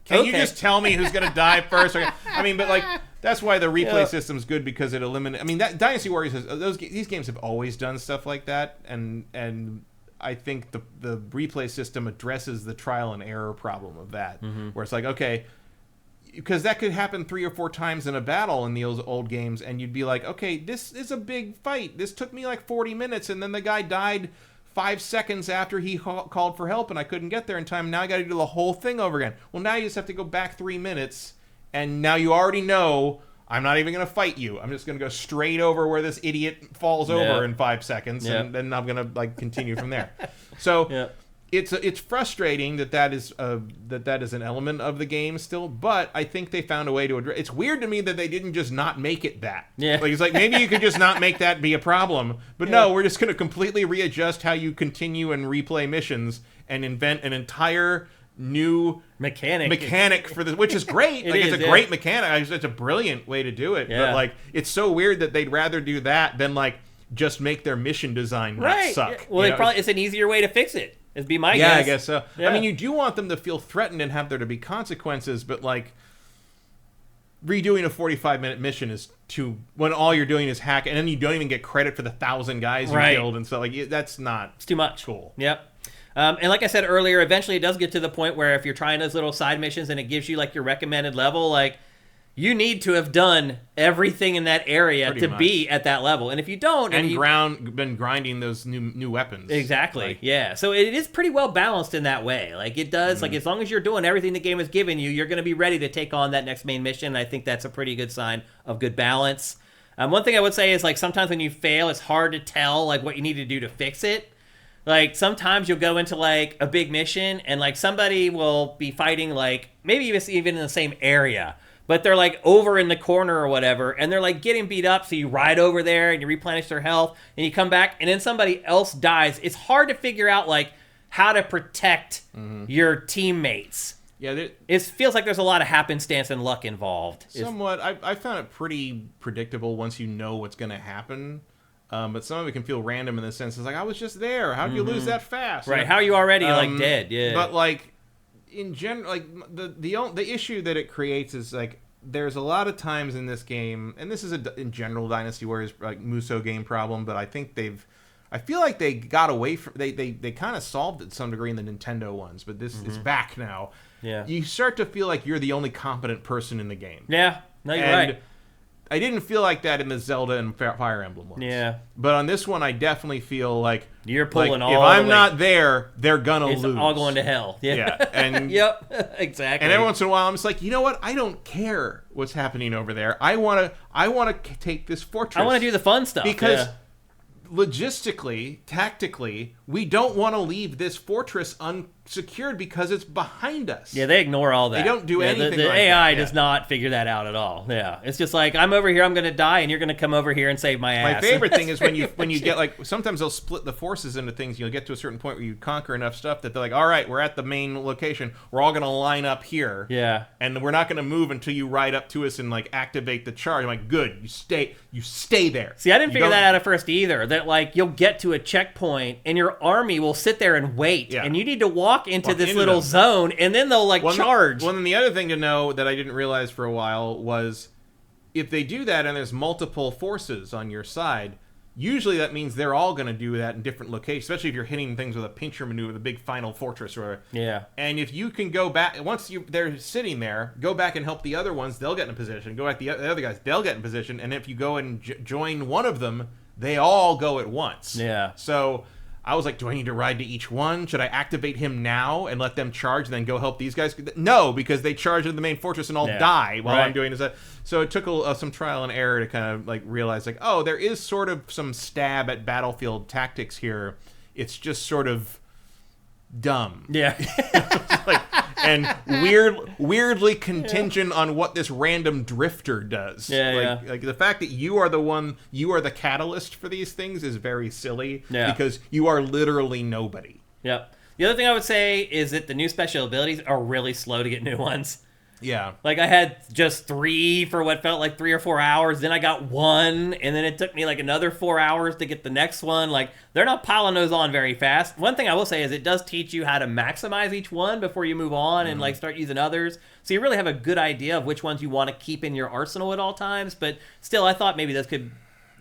can you just tell me who's gonna die first? I mean, but like that's why the replay system's good because it eliminates. I mean, that Dynasty Warriors these games have always done stuff like that, and I think the replay system addresses the trial and error problem of that, where it's like, okay, because that could happen 3 or 4 times in a battle in those old games, and you'd be like, okay, this is a big fight. This took me like 40 minutes, and then the guy died 5 seconds after he called for help and I couldn't get there in time. Now I got to do the whole thing over again. Well, now you just have to go back 3 minutes and now you already know I'm not even going to fight you. I'm just going to go straight over where this idiot falls over in 5 seconds and then I'm going to like continue from there. So it's frustrating that is an element of the game still, but I think they found a way to address. It's weird to me that they didn't just not make it that. Yeah. Like it's like maybe you could just not make that be a problem, but no, we're just going to completely readjust how you continue and replay missions and invent an entire new mechanic for this, which is great. It's a great mechanic. It's a brilliant way to do it. Yeah. But like, it's so weird that they'd rather do that than like just make their mission design not Right. suck. Well, You know, it's an easier way to fix it. It'd be my guess. yeah, I guess so. Yeah. I mean, you do want them to feel threatened and have there to be consequences, but like redoing a 45-minute mission is too when all you're doing is hack, and then you don't even get credit for the 1,000 guys you killed and stuff. Like that's not. It's too much. Cool. Yep. And like I said earlier, eventually it does get to the point where if you're trying those little side missions and it gives you like your recommended level, like you need to have done everything in that area Pretty to much. be at that level. And if you don't, been grinding those new weapons. Exactly. Like, yeah. So it is pretty well balanced in that way. Like it does, like as long as you're doing everything the game has given you, you're going to be ready to take on that next main mission. And I think that's a pretty good sign of good balance. One thing I would say is like sometimes when you fail, it's hard to tell like what you need to do to fix it. Like sometimes you'll go into like a big mission and like somebody will be fighting like maybe even in the same area, but they're like over in the corner or whatever, and they're like getting beat up. So you ride over there and you replenish their health, and you come back, and then somebody else dies. It's hard to figure out like how to protect your teammates. Yeah, It feels like there's a lot of happenstance and luck involved. somewhat. I found it pretty predictable once you know what's going to happen. But some of it can feel random in the sense it's like I was just there. How did you lose that fast? Right? You know? How are you already like dead? Yeah. But like in general, like the issue that it creates is like there's a lot of times in this game, and this is in general Dynasty Warriors like musuo game problem, but I think I feel like they got away from they kind of solved it to some degree in the Nintendo ones, but this it's back now. Yeah. You start to feel like you're the only competent person in the game. Yeah. No, you're And right. I didn't feel like that in the Zelda and Fire Emblem ones. Yeah. But on this one, I definitely feel like You're pulling all if the I'm way. not there, they're gonna It's lose. all going to hell. Yeah. Yeah, and Yep. Exactly. and every once in a while, I'm just like, you know what? I don't care what's happening over there. I wanna take this fortress. I want to do the fun stuff because yeah. logistically, tactically, we don't want to leave this fortress unsecured because it's behind us. Yeah, they ignore all that. They don't do anything The like AI that, does yeah. not figure that out at all. Yeah, it's just like I'm over here, I'm going to die, and you're going to come over here and save my ass. My favorite thing is when you get like sometimes they'll split the forces into things. You'll get to a certain point where you conquer enough stuff that they're like, all right, we're at the main location. We're all going to line up here. Yeah. And we're not going to move until you ride up to us and like activate the charge. I'm like, good, you stay there. See, I didn't You figure don't- that out at first either. That like you'll get to a checkpoint and your army will sit there and wait, Yeah. and you need to walk into this into little them. zone, and then they'll like charge. Well, then the other thing to know that I didn't realize for a while was if they do that and there's multiple forces on your side, usually that means they're all going to do that in different locations, especially if you're hitting things with a pincher maneuver, the big final fortress or whatever. Yeah. And if you can go back, once they're sitting there, go back and help the other ones, they'll get in a position. Go back the other guys, they'll get in position. And if you go and join one of them, they all go at once. Yeah. So I was like, do I need to ride to each one? Should I activate him now and let them charge and then go help these guys? No, because they charge into the main fortress and all die while I'm doing this. So it took some trial and error to kind of like realize like, oh, there is sort of some stab at battlefield tactics here. It's just sort of dumb. Yeah. Like, and weirdly contingent on what this random drifter does. Like the fact that you are the catalyst for these things is very silly. Yeah. Because you are literally nobody. Yep. The other thing I would say is that the new special abilities are really slow to get new ones. Yeah. Like I had just 3 for what felt like 3 or 4 hours. Then I got 1, and then it took me like another 4 hours to get the next one. Like they're not piling those on very fast. One thing I will say is it does teach you how to maximize each one before you move on and like start using others. So you really have a good idea of which ones you want to keep in your arsenal at all times. But still, I thought maybe this could.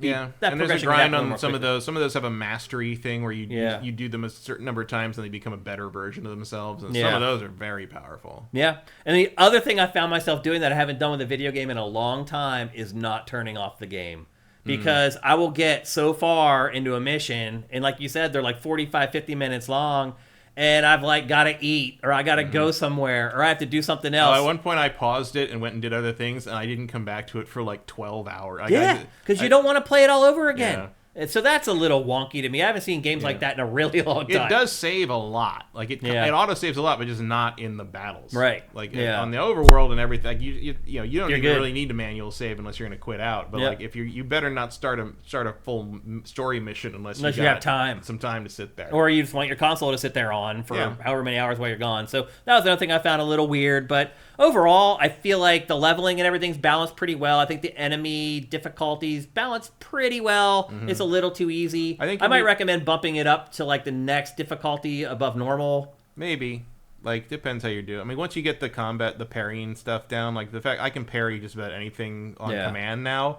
Yeah, that and there's a progression could grind happen a on little some more of those. Some of those have a mastery thing where Yeah. you do them a certain number of times and they become a better version of themselves. And Yeah. some of those are very powerful. Yeah. And the other thing I found myself doing that I haven't done with a video game in a long time is not turning off the game. Because I will get so far into a mission, and like you said, they're like 45, 50 minutes long, and I've like got to eat, or I got to go somewhere, or I have to do something else. At one point I paused it and went and did other things, and I didn't come back to it for like 12 hours. Yeah, because you don't want to play it all over again. Yeah. And so that's a little wonky to me. I haven't seen games like that in a really long time. It does save a lot. Like it auto saves a lot, but just not in the battles. Right. Like Yeah. on the overworld and everything. Like you don't You're even good. really need a manual save unless you're going to quit out. But Yep. like if you better not start a full story mission unless you have time. some time to sit there. Or you just want your console to sit there on for Yeah. however many hours while you're gone. So that was another thing I found a little weird. But overall, I feel like the leveling and everything's balanced pretty well. I think the enemy difficulties balanced pretty well. It's a little too easy. I might recommend bumping it up to like the next difficulty above normal. Maybe. Like, depends how you do it. I mean, once you get the combat, the parrying stuff down, like the fact I can parry just about anything on command now.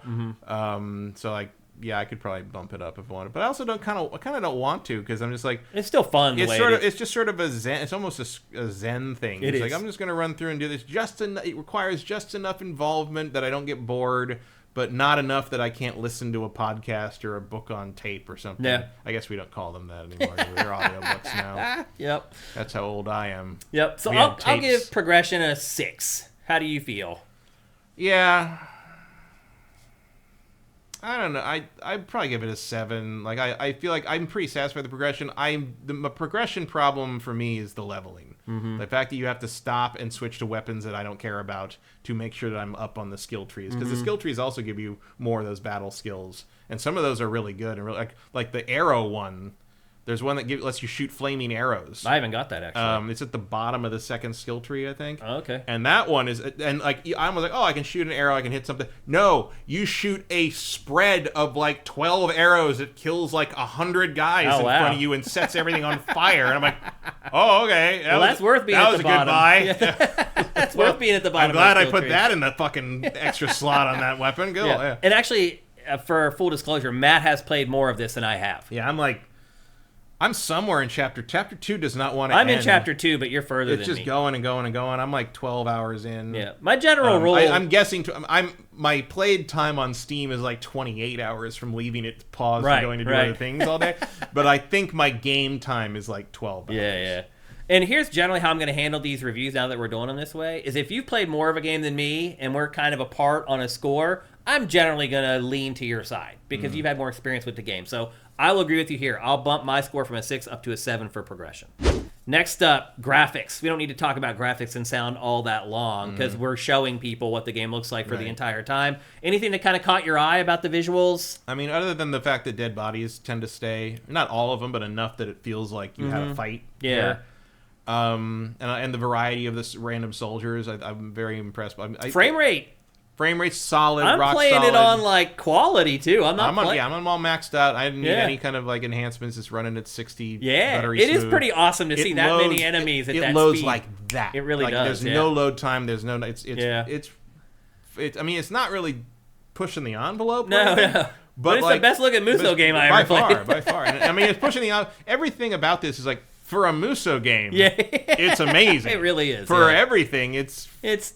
So like, yeah, I could probably bump it up if I wanted, but I also kind of don't want to, because I'm just like, it's still fun. It's just sort of a zen. It's almost a zen thing. It's like, I'm just gonna run through and do this. It requires just enough involvement that I don't get bored, but not enough that I can't listen to a podcast or a book on tape or something. Yeah. I guess we don't call them that anymore. They're audiobooks now. Yep. That's how old I am. Yep. So I'll give progression a 6. How do you feel? Yeah. I don't know. I'd probably give it a 7. Like I feel like I'm pretty satisfied with the progression. The progression problem for me is the leveling. The fact that you have to stop and switch to weapons that I don't care about to make sure that I'm up on the skill trees, because the skill trees also give you more of those battle skills, and some of those are really good and really like the arrow one. There's one that lets you shoot flaming arrows. I haven't got that, actually. It's at the bottom of the second skill tree, I think. Oh, okay. And that one is, and like, I was like, oh, I can shoot an arrow, I can hit something. No, you shoot a spread of like 12 arrows that kills like 100 guys in front of you and sets everything on fire. And I'm like, oh, okay. That's worth being at the bottom. That was a good buy. That's worth being at the bottom. I'm glad I put that in the fucking extra slot on that weapon. Go. Yeah. And actually, for full disclosure, Matt has played more of this than I have. Yeah, I'm somewhere in chapter 2 does not want to end. I'm in chapter 2, but you're further than me. It's just going and going and going. I'm like 12 hours in. Yeah. My general rule... I'm guessing... my played time on Steam is like 28 hours from leaving it paused and going to do other things all day. But I think my game time is like 12 hours. Yeah. And here's generally how I'm going to handle these reviews now that we're doing them this way, is if you've played more of a game than me and we're kind of apart on a score, I'm generally going to lean to your side because you've had more experience with the game. So I will agree with you here. I'll bump my score from a 6 up to a 7 for progression. Next up, graphics. We don't need to talk about graphics and sound all that long because we're showing people what the game looks like for the entire time. Anything that kind of caught your eye about the visuals? I mean, other than the fact that dead bodies tend to stay, not all of them, but enough that it feels like you had a fight. Yeah. And the variety of this random soldiers, I'm very impressed by. Frame rate's solid. I'm playing it on like quality too. I'm all maxed out. I didn't need any kind of like enhancements. It's running at 60. Buttery smooth. Is pretty awesome to see that many enemies at that speed. It loads like that. It really does. There's no load time. There's no. It's. I mean, it's not really pushing the envelope. No. But it's the best looking musuo game I ever played. By far. And, I mean, it's pushing the envelope. Everything about this is like, for a musuo game, it's amazing. It really is. For everything, it's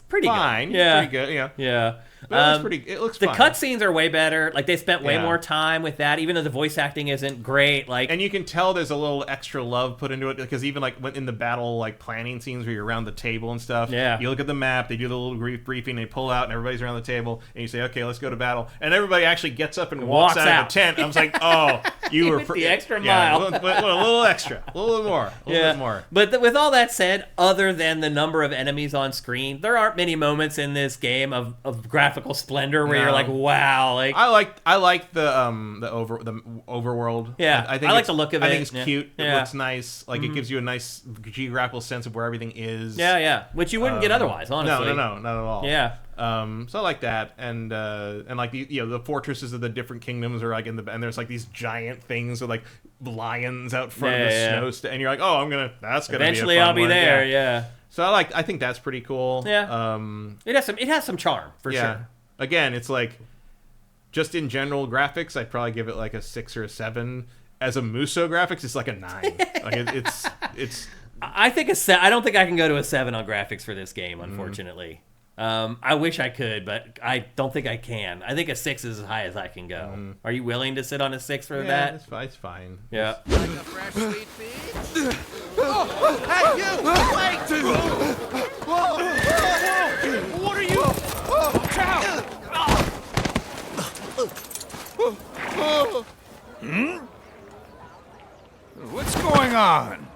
pretty fine. Good. Yeah. Pretty good. Yeah. But it looks the fine. cutscenes are way better. Like they spent way more time with that, even though the voice acting isn't great. Like, and you can tell there's a little extra love put into it because even like when in the battle like planning scenes where you're around the table and stuff. Yeah. You look at the map, they do the little briefing, they pull out, and everybody's around the table, and you say, "Okay, let's go to battle." And everybody actually gets up and walks out of the tent. I was like, "Oh, you were the extra mile, a little extra, a little bit more." But with all that said, other than the number of enemies on screen, there aren't many moments in this game of graphical splendor where you're like, wow. Like I like the overworld. Yeah, I like the look of it. I think it's cute. It looks nice. Like it gives you a nice geographical sense of where everything is. Yeah, which you wouldn't get otherwise. Honestly, no, not at all. Yeah. So I like that, and like the fortresses of the different kingdoms are like and there's like these giant things with like lions out front of the snow, and you're like, oh, that's gonna eventually be a fun I'll be one. there. Yeah. So I think that's pretty cool. Yeah. It has some charm for sure. Again, it's like just in general graphics, I'd probably give it like a 6 or a 7. As a musuo graphics, it's like a 9. Like it's. I think I don't think I can go to a 7 on graphics for this game, unfortunately. I wish I could, but I don't think I can. I think a 6 is as high as I can go. Are you willing to sit on a 6 for that? It's fine. Yeah. Like a fresh sweet peach? Hey, you! Wait! Whoa! What are you? What's going on?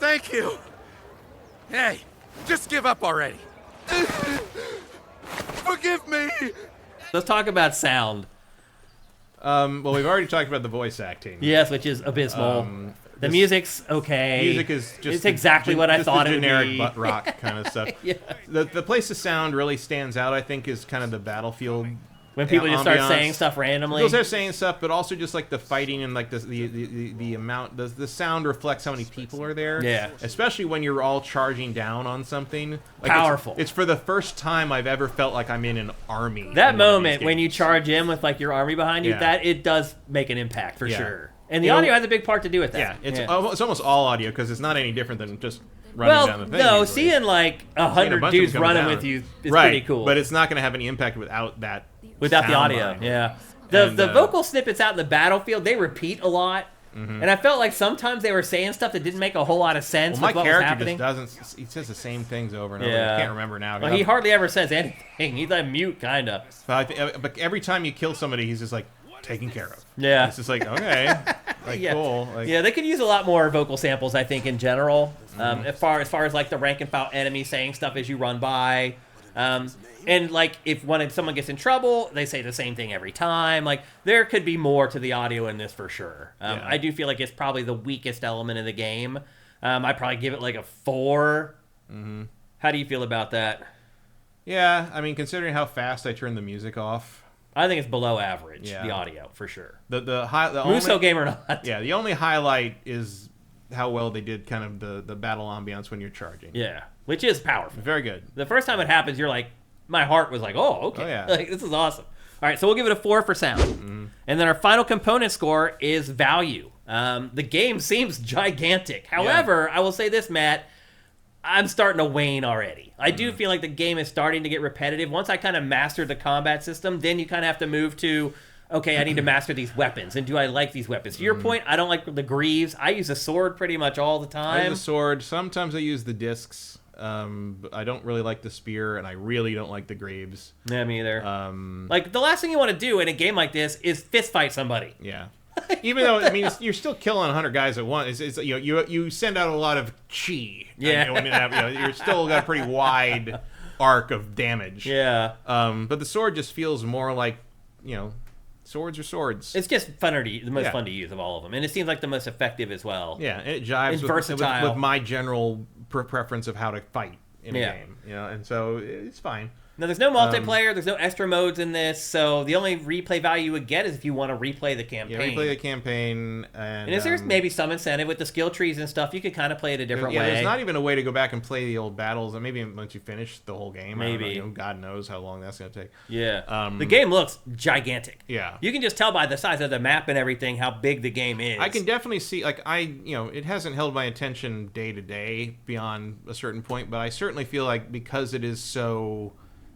Thank you. Hey, just give up already. Forgive me. Let's talk about sound. Well, we've already talked about the voice acting. Yes, which is abysmal. The music's okay. Music is just it's exactly what I thought it would be. Generic butt rock kind of stuff. Yeah. The place the sound really stands out, I think, is kind of the Battlefield. When people just start ambiance. saying stuff randomly. People start saying stuff, but also just like the fighting and like the amount, the sound reflects how many people are there. Yeah. Especially when you're all charging down on something. Like Powerful. It's for the first time I've ever felt like I'm in an army. That moment when you charge in with like your army behind you, that it does make an impact for sure. And the audio has a big part to do with that. Yeah, it's almost all audio because it's not any different than just running down the thing. No, usually. seeing like 100 dudes running with you is pretty cool. But it's not going to have any impact without that. Without the audio, line. yeah. The vocal snippets out in the battlefield, they repeat a lot. And I felt like sometimes they were saying stuff that didn't make a whole lot of sense with what was happening. My character just doesn't. He says the same things over and over. I can't remember now. Well, he hardly ever says anything. He's like mute, kind of. But every time you kill somebody, he's just like taken care of. Yeah. It's just like, okay. Like, cool. Like, yeah, they could use a lot more vocal samples, I think, in general. As far as like the rank and file enemy saying stuff as you run by. And like if someone gets in trouble, they say the same thing every time. Like there could be more to the audio in this for sure. I do feel like it's probably the weakest element of the game. I'd probably give it like a 4. How do you feel about that? Yeah, I mean, considering how fast I turn the music off, I think it's below average. The audio for sure. The Muso only, game or not. Yeah, the only highlight is how well they did kind of the battle ambiance when you're charging. Yeah, which is powerful. Very good. The first time it happens, you're like, my heart was like, oh, okay. Oh, yeah. Like, this is awesome. All right, so we'll give it a 4 for sound. And then our final component score is value. The game seems gigantic. However, I will say this, Matt, I'm starting to wane already. I do feel like the game is starting to get repetitive. Once I kind of mastered the combat system, then you kind of have to move to, okay, I need to master these weapons. And do I like these weapons? To your point, I don't like the greaves. I use a sword pretty much all the time. I use a sword. Sometimes I use the discs. But I don't really like the spear, and I really don't like the greaves. Yeah, me either. Like, the last thing you want to do in a game like this is fist fight somebody. Yeah. Even though, I mean, you're still killing 100 guys at once. It's you send out a lot of chi. Yeah. When you're still got a pretty wide arc of damage. Yeah. But the sword just feels more like, swords are swords. It's just the most fun to use of all of them. And it seems like the most effective as well. Yeah, and it jives with my general preference of how to fight in a game. And so it's fine. Now, there's no multiplayer, there's no extra modes in this, so the only replay value you would get is if you want to replay the campaign. Yeah, replay the campaign. And there's maybe some incentive with the skill trees and stuff. You could kind of play it a different way. There's not even a way to go back and play the old battles, and maybe once you finish the whole game. Maybe. I don't know, God knows how long that's going to take. Yeah. The game looks gigantic. Yeah. You can just tell by the size of the map and everything how big the game is. I can definitely see, it hasn't held my attention day to day beyond a certain point, but I certainly feel like because it is so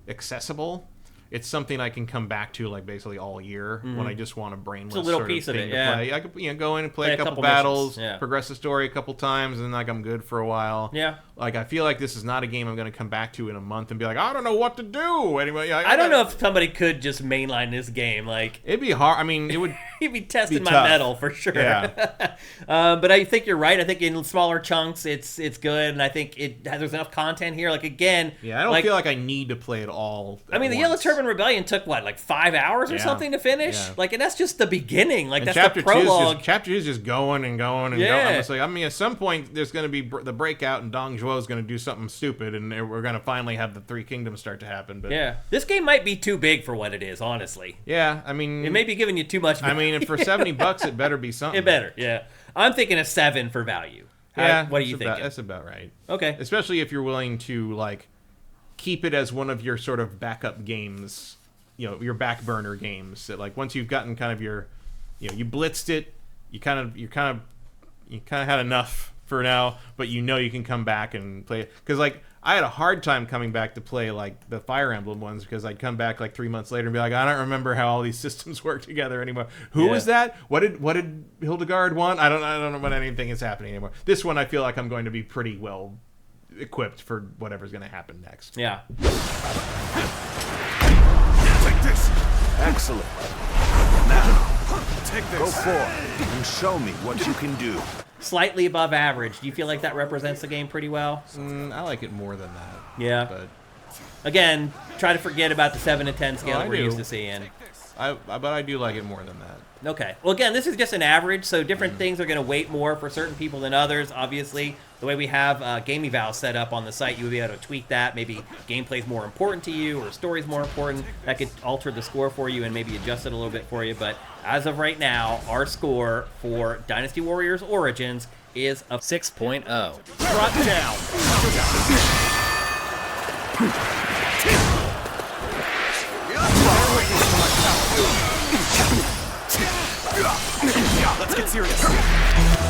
accessible, it's something I can come back to like basically all year when I just want a brainless it's a little sort piece of of thing it, to play. I could go in and play a couple battles, progress the story a couple times, and like I'm good for a while. Yeah. Like I feel like this is not a game I'm going to come back to in a month and be like, I don't know what to do anyway. I don't know if somebody could just mainline this game. Like it'd be hard. I mean, it would. You'd be testing my tough. metal for sure. Yeah. But I think you're right. I think in smaller chunks, it's good, and I think there's enough content here. Like again, I don't feel like I need to play it all. I mean, the Yellow Turban Rebellion took what, like 5 hours or something to finish. Yeah. Like, and that's just the beginning. Like and that's the prologue. Chapter 2 is just going and going and going. I'm just like, I mean, at some point there's going to be the breakout, and Dong Zhuo is going to do something stupid, and we're going to finally have the Three Kingdoms start to happen. But this game might be too big for what it is, honestly. Yeah, I mean, it may be giving you too much value. I mean, for $70, it better be something. It better, yeah. I'm thinking a 7 for value. What are you thinking? That's about right. Okay. Especially if you're willing to like keep it as one of your sort of backup games, your back burner games. That like once you've gotten kind of your, you blitzed it, you kind of had enough for now, but you can come back and play it. Because like I had a hard time coming back to play like the Fire Emblem ones because I'd come back like 3 months later and be like, I don't remember how all these systems work together anymore. Who was that? What did Hildegard want? I don't know what anything is happening anymore. This one I feel like I'm going to be pretty well equipped for whatever's going to happen next. Yeah. Take this. Excellent. Now, take this. Go forth and show me what you can do. Slightly above average. Do you feel like that represents the game pretty well? I like it more than that. Yeah. But again, try to forget about the 7 to 10 scale that we're used to seeing. But I do like it more than that. Okay. Well, again, this is just an average, so different things are going to weight more for certain people than others. Obviously, the way we have Game Eval set up on the site, you would be able to tweak that. Maybe gameplay is more important to you or story is more important. That could alter the score for you and maybe adjust it a little bit for you. But as of right now, our score for Dynasty Warriors Origins is a 6.0. Drop down. Let's get serious.